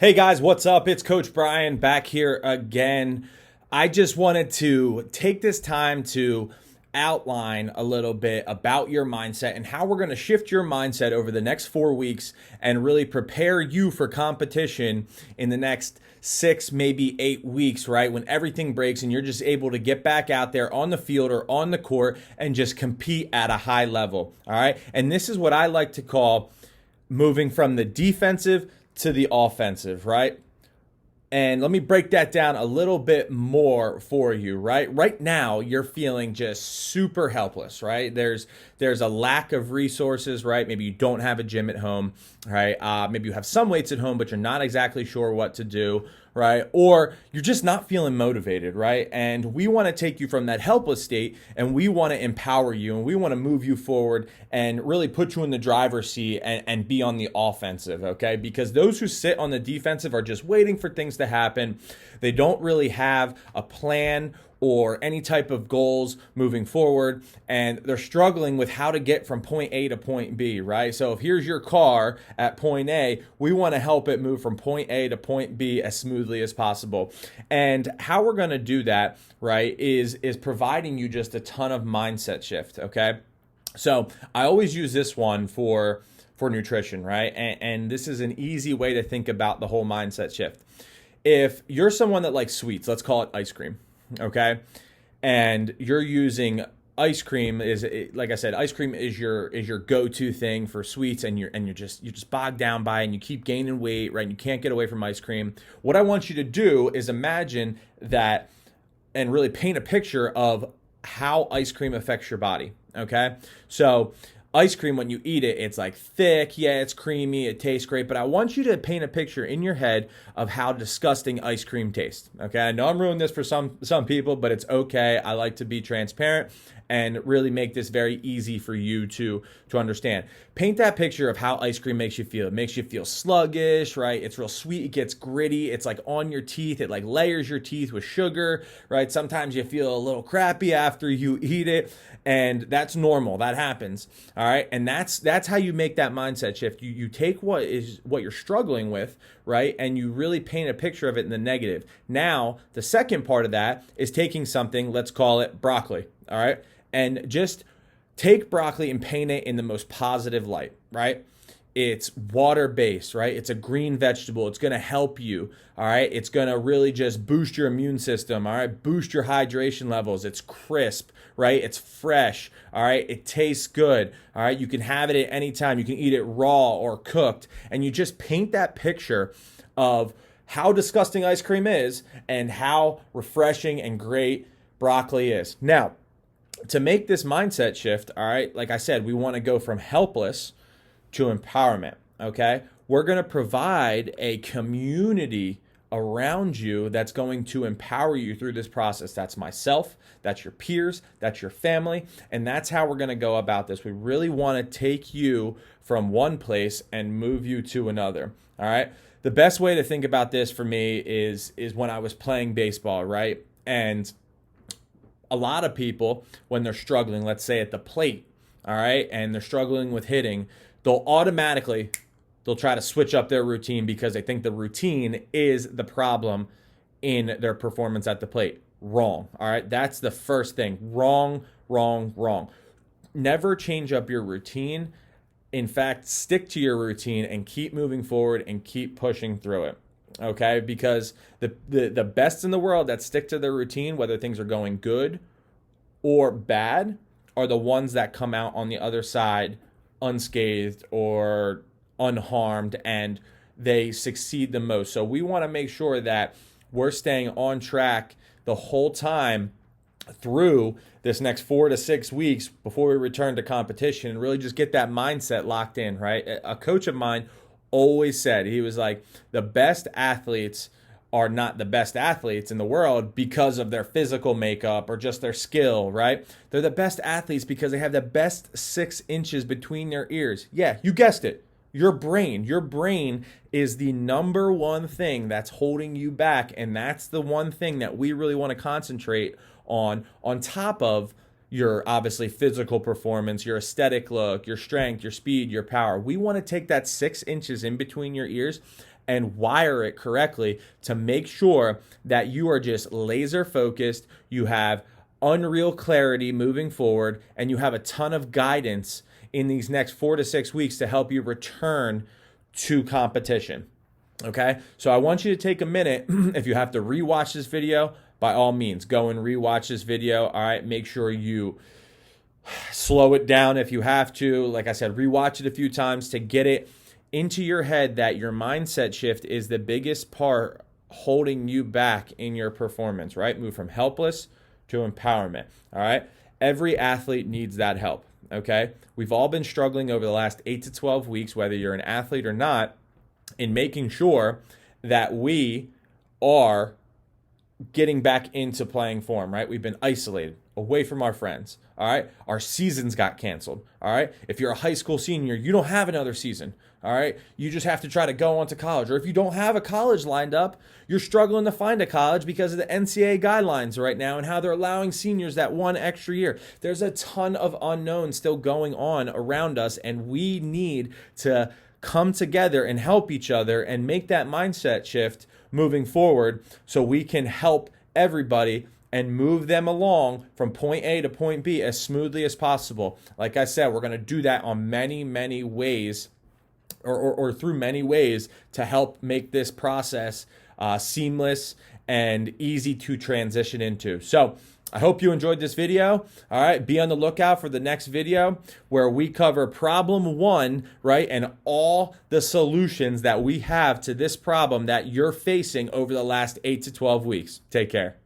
Hey guys, what's up? It's Coach Brian back here again. I just wanted to take this time to outline a little bit about your mindset and how we're going to shift your mindset over the next 4 weeks and really prepare you for competition in the next 6, maybe 8 weeks, right? When everything breaks and you're just able to get back out there on the field or on the court and just compete at a high level. All right. And this is what I like to call moving from the defensive to the offensive, right? And let me break that down a little bit more for you, right? Right now, you're feeling just super helpless, right? There's a lack of resources, right? Maybe you don't have a gym at home, right? Maybe you have some weights at home, but you're not exactly sure what to do, right? Or you're just not feeling motivated, right? And we want to take you from that helpless state and we want to empower you and we want to move you forward and really put you in the driver's seat and be on the offensive, okay? Because those who sit on the defensive are just waiting for things to happen. They don't really have a plan or any type of goals moving forward, and they're struggling with how to get from point A to point B, right? So if here's your car at point A, we want to help it move from point A to point B as smoothly as possible. And how we're going to do that, right, is providing you just a ton of mindset shift, okay? So I always use this one for nutrition, right? And this is an easy way to think about the whole mindset shift. If you're someone that likes sweets, let's call it ice cream, okay? And you're using ice cream like I said, ice cream is your go-to thing for sweets, and you're just bogged down by it and you keep gaining weight, right? And you can't get away from ice cream. What I want you to do is imagine that and really paint a picture of how ice cream affects your body, okay? So ice cream, when you eat it, it's like thick, yeah, it's creamy, it tastes great, but I want you to paint a picture in your head of how disgusting ice cream tastes, okay? I know I'm ruining this for some people, but it's okay. I like to be transparent and really make this very easy for you to understand. Paint that picture of how ice cream makes you feel. It makes you feel sluggish, right? It's real sweet, it gets gritty, it's like on your teeth, it like layers your teeth with sugar, right? Sometimes you feel a little crappy after you eat it, and that's normal, that happens, all right? And that's how you make that mindset shift. You take what you're struggling with, right? And you really paint a picture of it in the negative. Now, the second part of that is taking something, let's call it broccoli, all right? And just take broccoli and paint it in the most positive light, right? It's water-based, right? It's a green vegetable. It's going to help you, all right? It's going to really just boost your immune system, all right? Boost your hydration levels. It's crisp, right? It's fresh, all right? It tastes good, all right? You can have it at any time. You can eat it raw or cooked, and you just paint that picture of how disgusting ice cream is and how refreshing and great broccoli is. Now, to make this mindset shift, all right, like I said, we want to go from helpless to empowerment, okay? We're going to provide a community around you that's going to empower you through this process. That's myself, that's your peers, that's your family, and that's how we're going to go about this. We really want to take you from one place and move you to another, all right? The best way to think about this for me is when I was playing baseball, right? And a lot of people, when they're struggling, let's say at the plate, all right, and they're struggling with hitting, they'll try to switch up their routine because they think the routine is the problem in their performance at the plate. Wrong, all right? That's the first thing. Wrong, wrong, wrong. Never change up your routine. In fact, stick to your routine and keep moving forward and keep pushing through it. Okay, because the best in the world that stick to their routine, whether things are going good or bad, are the ones that come out on the other side unscathed or unharmed, and they succeed the most. So we want to make sure that we're staying on track the whole time through this next 4 to 6 weeks before we return to competition and really just get that mindset locked in, right? A coach of mine always said, he was like, the best athletes are not the best athletes in the world because of their physical makeup or just their skill, right? They're the best athletes because they have the best 6 inches between their ears. Yeah, you guessed it. Your brain. Your brain is the number one thing that's holding you back, and that's the one thing that we really want to concentrate on top of your obviously physical performance, your aesthetic look, your strength, your speed, your power. We want to take that 6 inches in between your ears and wire it correctly to make sure that you are just laser focused, you have unreal clarity moving forward, and you have a ton of guidance in these next 4 to 6 weeks to help you return to competition. Okay, so I want you to take a minute. If you have to rewatch this video, by all means, go and rewatch this video. All right, make sure you slow it down if you have to. Like I said, rewatch it a few times to get it into your head that your mindset shift is the biggest part holding you back in your performance, right? Move from helpless to empowerment. All right, every athlete needs that help. Okay, we've all been struggling over the last 8 to 12 weeks, whether you're an athlete or not, in making sure that we are getting back into playing form, right? We've been isolated, away from our friends, all right? Our seasons got canceled, all right? If you're a high school senior, you don't have another season, all right? You just have to try to go on to college. Or if you don't have a college lined up, you're struggling to find a college because of the NCAA guidelines right now and how they're allowing seniors that one extra year. There's a ton of unknowns still going on around us, and we need to come together and help each other and make that mindset shift moving forward so we can help everybody and move them along from point A to point B as smoothly as possible. Like I said, we're going to do that on many ways or through many ways to help make this process seamless and easy to transition into. So I hope you enjoyed this video. All right, be on the lookout for the next video where we cover problem 1, right, and all the solutions that we have to this problem that you're facing over the last 8 to 12 weeks. Take care.